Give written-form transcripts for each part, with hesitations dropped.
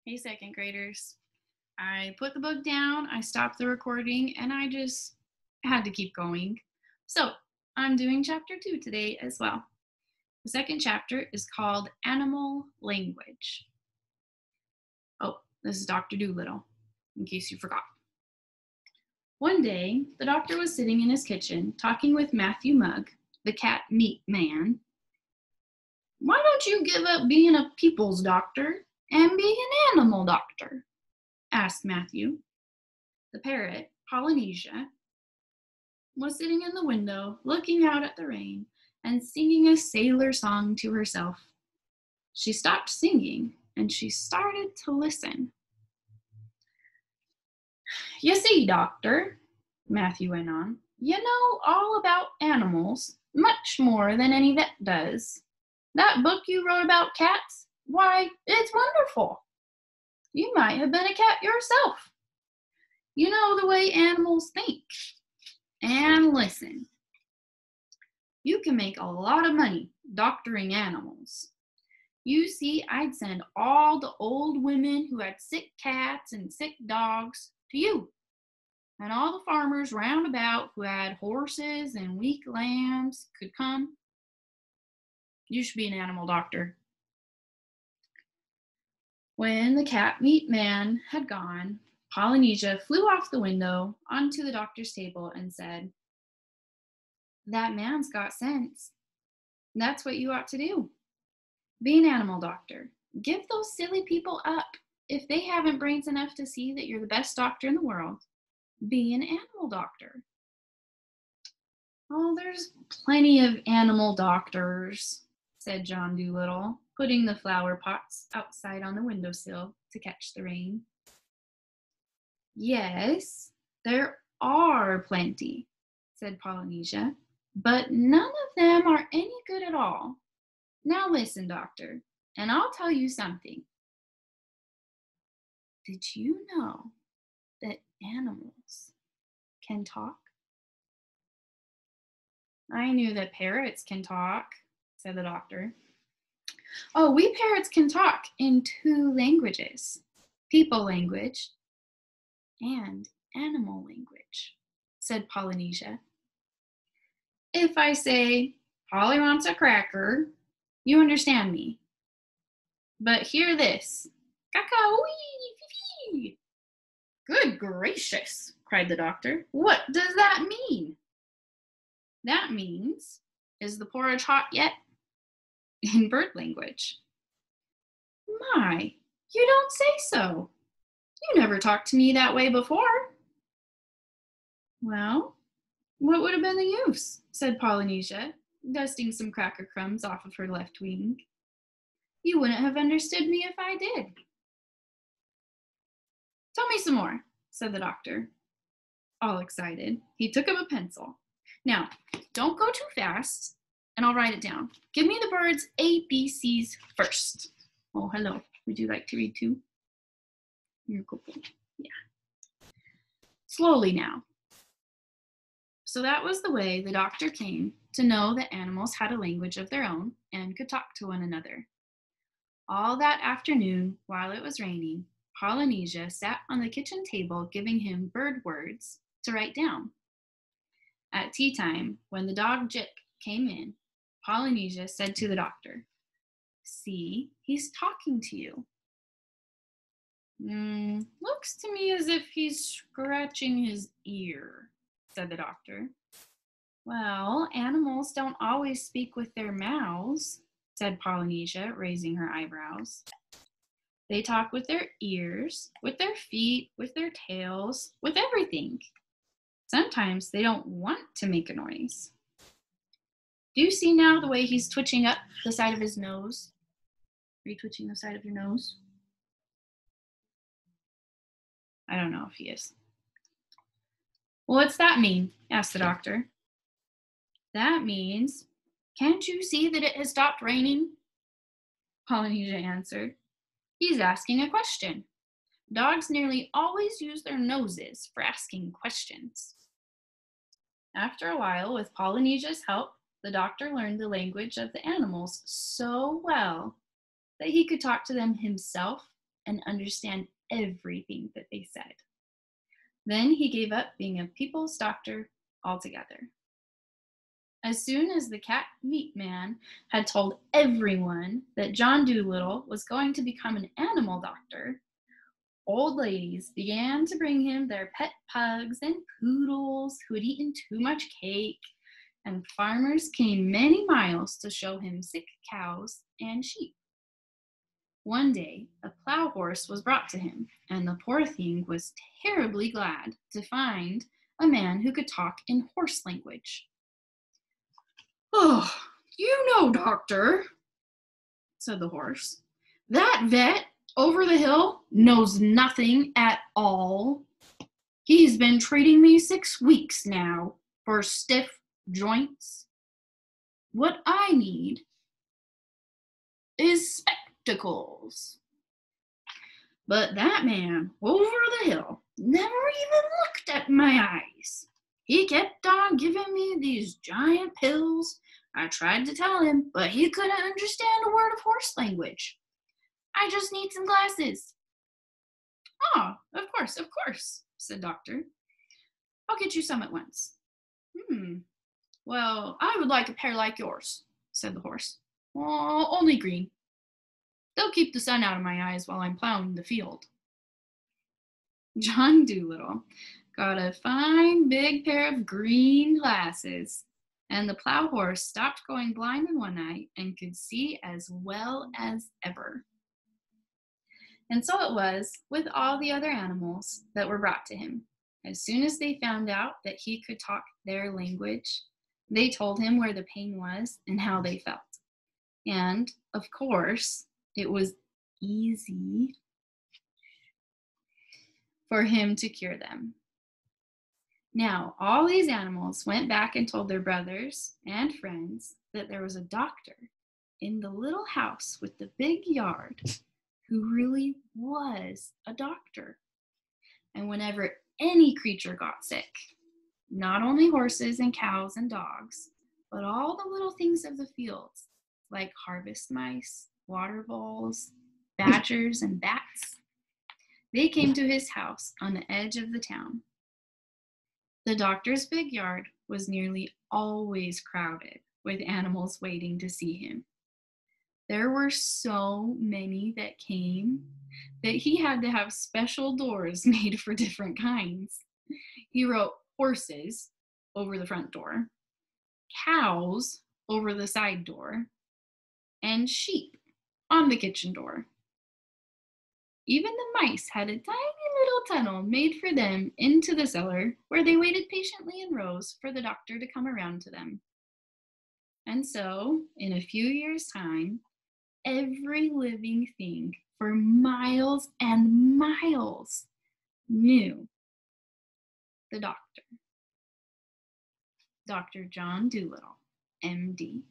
Hey, second graders. I put the book down, I stopped the recording, and I just had to keep going. So, I'm doing chapter 2 today as well. The second chapter is called Animal Language. Oh, this is Dr. Dolittle, in case you forgot. One day, the doctor was sitting in his kitchen talking with Matthew Mugg, the cat meat man. "Why don't you give up being a people's doctor and be an animal doctor?" asked Matthew. The parrot, Polynesia, was sitting in the window looking out at the rain and singing a sailor song to herself. She stopped singing and she started to listen. "You see, doctor," Matthew went on, "you know all about animals, much more than any vet does. That book you wrote about cats, why, it's wonderful. You might have been a cat yourself. You know the way animals think and listen. You can make a lot of money doctoring animals. You see, I'd send all the old women who had sick cats and sick dogs to you, and all the farmers round about who had horses and weak lambs could come. You should be an animal doctor." When the cat meat man had gone, Polynesia flew off the window onto the doctor's table and said, "That man's got sense. That's what you ought to do. Be an animal doctor. Give those silly people up. If they haven't brains enough to see that you're the best doctor in the world, be an animal doctor." "Oh, there's plenty of animal doctors," said John Dolittle, putting the flower pots outside on the windowsill to catch the rain. "Yes, there are plenty," said Polynesia, "but none of them are any good at all. Now listen, doctor, and I'll tell you something. Did you know that animals can talk?" "I knew that parrots can talk," said the doctor. "Oh, we parrots can talk in 2 languages, people language and animal language," said Polynesia. "If I say, 'Polly wants a cracker,' you understand me. But hear this, caca-wee-fee-fee." "Good gracious," cried the doctor. "What does that mean?" "That means, 'Is the porridge hot yet?' in bird language." "My, you don't say so. You never talked to me that way before." "Well, what would have been the use?" said Polynesia, dusting some cracker crumbs off of her left wing. "You wouldn't have understood me if I did." "Tell me some more," said the doctor, all excited. He took up a pencil. "Now, don't go too fast, and I'll write it down. Give me the birds' ABCs first." "Oh, hello. Would you like to read too?" "You're cool. Yeah. Slowly now." So that was the way the doctor came to know that animals had a language of their own and could talk to one another. All that afternoon, while it was raining, Polynesia sat on the kitchen table giving him bird words to write down. At tea time, when the dog Jip came in, Polynesia said to the doctor, "See, he's talking to you." "Looks to me as if he's scratching his ear," said the doctor. "Well, animals don't always speak with their mouths," said Polynesia, raising her eyebrows. "They talk with their ears, with their feet, with their tails, with everything. Sometimes they don't want to make a noise. Do you see now the way he's twitching up the side of his nose? Are you twitching the side of your nose?" "I don't know if he is." "Well, what's that mean?" asked the doctor. "That means, can't you see that it has stopped raining?" Polynesia answered. "He's asking a question. Dogs nearly always use their noses for asking questions." After a while, with Polynesia's help, the doctor learned the language of the animals so well that he could talk to them himself and understand everything that they said. Then he gave up being a people's doctor altogether. As soon as the cat meat man had told everyone that John Dolittle was going to become an animal doctor, old ladies began to bring him their pet pugs and poodles who had eaten too much cake, and farmers came many miles to show him sick cows and sheep. One day, a plow horse was brought to him, and the poor thing was terribly glad to find a man who could talk in horse language. "Oh, doctor," said the horse, "that vet over the hill knows nothing at all. He's been treating me 6 weeks now for stiff joints. What I need is spectacles." But that man over the hill never even looked at my eyes. He kept on giving me these giant pills. I tried to tell him, but he couldn't understand a word of horse language. "I just need some glasses." "Oh, of course, said Doctor. "I'll get you some at once." Well, I would like a pair like yours," said the horse. "Oh, only green. They'll keep the sun out of my eyes while I'm plowing the field." John Dolittle got a fine big pair of green glasses, and the plow horse stopped going blind in one eye and could see as well as ever. And so it was with all the other animals that were brought to him. As soon as they found out that he could talk their language, they told him where the pain was and how they felt. And, of course, it was easy for him to cure them. Now, all these animals went back and told their brothers and friends that there was a doctor in the little house with the big yard who really was a doctor. And whenever any creature got sick, not only horses and cows and dogs, but all the little things of the fields, like harvest mice, water voles, badgers, and bats, they came to his house on the edge of the town. The doctor's big yard was nearly always crowded with animals waiting to see him. There were so many that came that he had to have special doors made for different kinds. He wrote horses over the front door, cows over the side door, and sheep on the kitchen door. Even the mice had a tiny little tunnel made for them into the cellar, where they waited patiently in rows for the doctor to come around to them. And so, in a few years' time, every living thing for miles and miles knew the doctor, Dr. John Dolittle, MD.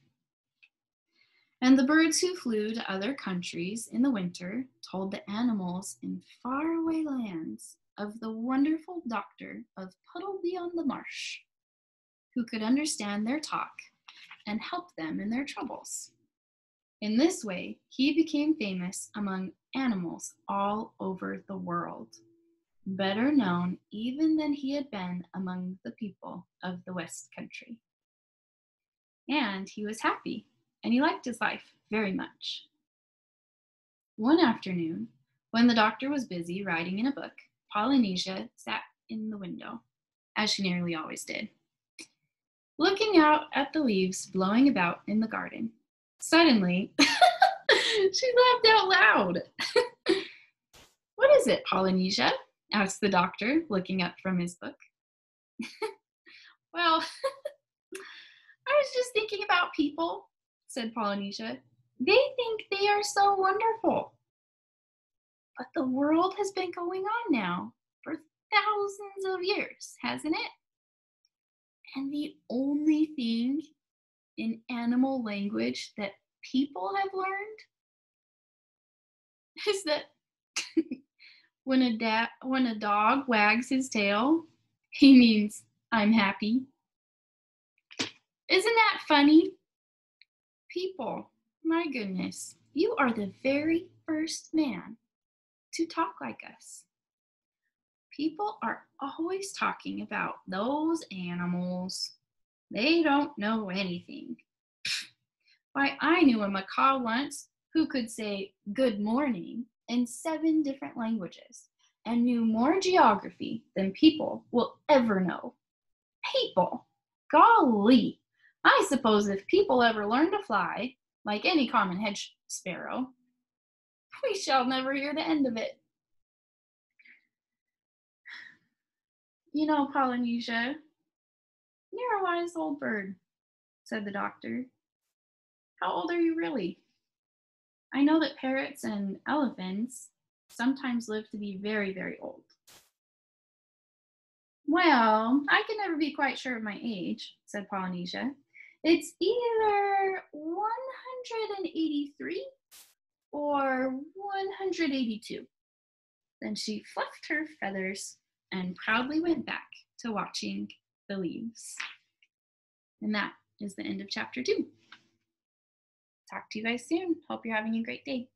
And the birds who flew to other countries in the winter told the animals in faraway lands of the wonderful doctor of Puddleby on the Marsh, who could understand their talk and help them in their troubles. In this way, he became famous among animals all over the world, better known even than he had been among the people of the West Country. And he was happy, and he liked his life very much. One afternoon, when the doctor was busy writing in a book, Polynesia sat in the window, as she nearly always did, looking out at the leaves blowing about in the garden. Suddenly, she laughed out loud. "What is it, Polynesia?" asked the doctor, looking up from his book. "Well, I was just thinking about people," said Polynesia. "They think they are so wonderful. But the world has been going on now for thousands of years, hasn't it? And the only thing in animal language that people have learned is that when a dog wags his tail, he means I'm happy. Isn't that funny? People, my goodness, you are the very first man to talk like us. People are always talking about those animals. They don't know anything. Why, I knew a macaw once who could say good morning in 7 different languages and knew more geography than people will ever know. People! Golly! I suppose if people ever learn to fly, like any common hedge sparrow, we shall never hear the end of it. You know, Polynesia, you're a wise old bird, said the doctor. How old are you really? I know that parrots and elephants sometimes live to be very, very old. Well, I can never be quite sure of my age, said Polynesia. It's either 183 or 182. Then she fluffed her feathers and proudly went back to watching the leaves. And that is the end of chapter 2. Talk to you guys soon. Hope you're having a great day.